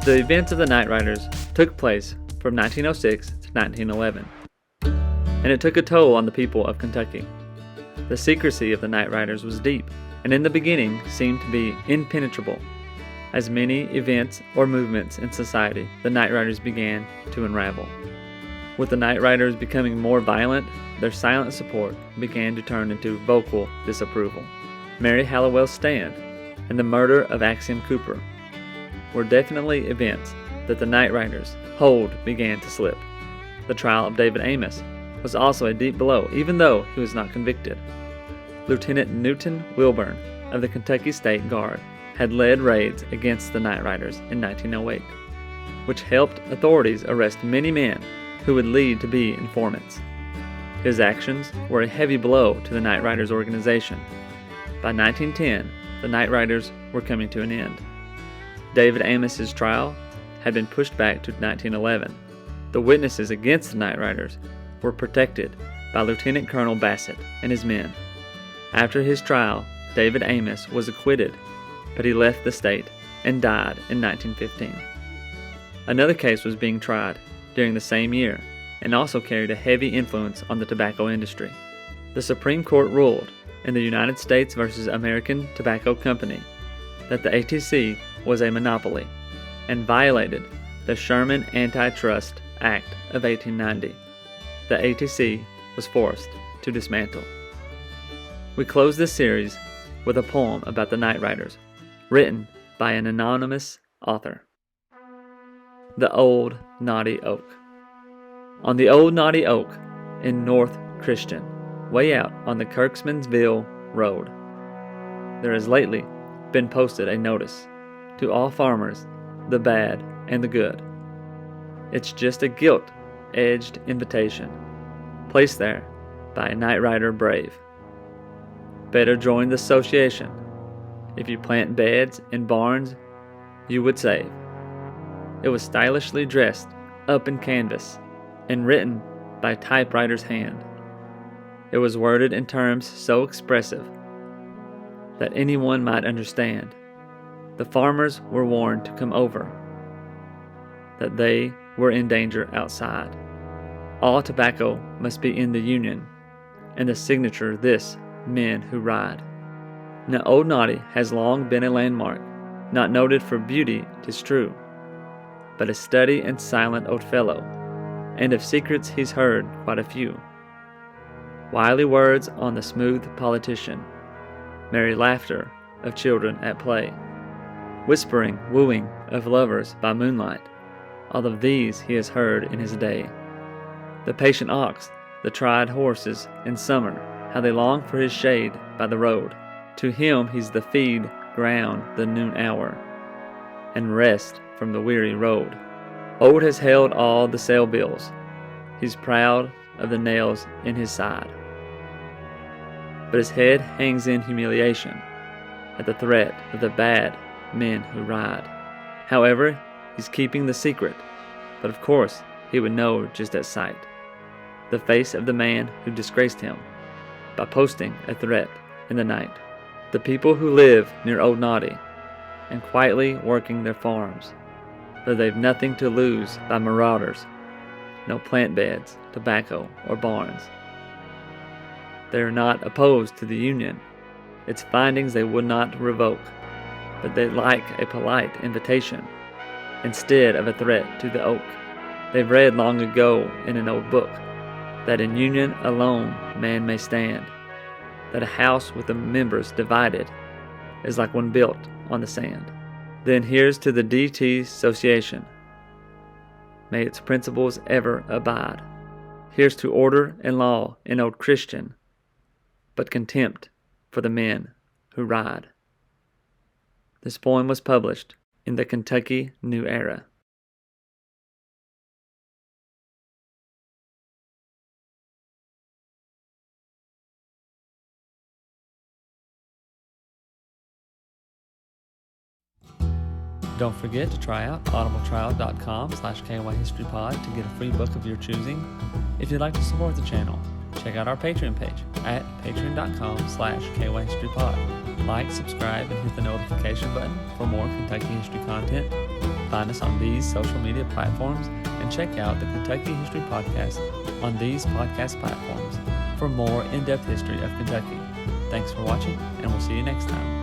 The events of the Night Riders took place from 1906 to 1911, and it took a toll on the people of Kentucky. The secrecy of the Night Riders was deep, and in the beginning seemed to be impenetrable. As many events or movements in society, the Night Riders began to unravel. With the Night Riders becoming more violent, their silent support began to turn into vocal disapproval. Mary Hallowell's stand and the murder of Axiom Cooper were definitely events that the Night Riders' hold began to slip. The trial of David Amos was also a deep blow, even though he was not convicted. Lieutenant Newton Wilburn of the Kentucky State Guard had led raids against the Night Riders in 1908, which helped authorities arrest many men who would lead to be informants. His actions were a heavy blow to the Night Riders organization. By 1910, the Night Riders were coming to an end. David Amos's trial had been pushed back to 1911. The witnesses against the Night Riders were protected by Lieutenant Colonel Bassett and his men. After his trial, David Amos was acquitted, but he left the state and died in 1915. Another case was being tried during the same year and also carried a heavy influence on the tobacco industry. The Supreme Court ruled in the United States versus American Tobacco Company that the ATC was a monopoly and violated the Sherman Antitrust Act of 1890. The ATC was forced to dismantle. We close this series with a poem about the Night Riders, written by an anonymous author. The Old Knotty Oak. On the old knotty oak in North Christian, way out on the Kirksmansville Road, there has lately been posted a notice to all farmers, the bad and the good. It's just a gilt-edged invitation, placed there by a Night Rider brave. Better join the association. If you plant beds in barns, you would save. It was stylishly dressed up in canvas and written by a typewriter's hand. It was worded in terms so expressive that anyone might understand. The farmers were warned to come over, that they were in danger outside. All tobacco must be in the Union, and the signature this, men who ride. Now Old Knotty has long been a landmark, not noted for beauty, 'tis true, but a steady and silent old fellow, and of secrets he's heard quite a few. Wily words on the smooth politician, merry laughter of children at play, whispering wooing of lovers by moonlight, all of these he has heard in his day. The patient ox, the tried horses in summer, how they long for his shade by the road. To him he's the feed ground the noon hour, and rest from the weary road. Old has held all the sale bills, he's proud of the nails in his side, but his head hangs in humiliation at the threat of the bad men who ride. However, he's keeping the secret, but of course he would know just at sight the face of the man who disgraced him by posting a threat in the night. The people who live near Old Knotty and quietly working their farms, though they've nothing to lose by marauders, no plant beds, tobacco, or barns. They are not opposed to the Union, its findings they would not revoke, but they like a polite invitation instead of a threat to the oak. They've read long ago in an old book that in union alone man may stand, that a house with the members divided is like one built on the sand. Then here's to the D.T. Association. May its principles ever abide. Here's to order and law in Old Christian, but contempt for the men who ride. This poem was published in the Kentucky New Era. Don't forget to try out audibletrial.com/KYHistoryPod to get a free book of your choosing. If you'd like to support the channel, check out our Patreon page at patreon.com/KYHistoryPod. Like, subscribe, and hit the notification button for more Kentucky history content. Find us on these social media platforms and check out the Kentucky History Podcast on these podcast platforms for more in-depth history of Kentucky. Thanks for watching, and we'll see you next time.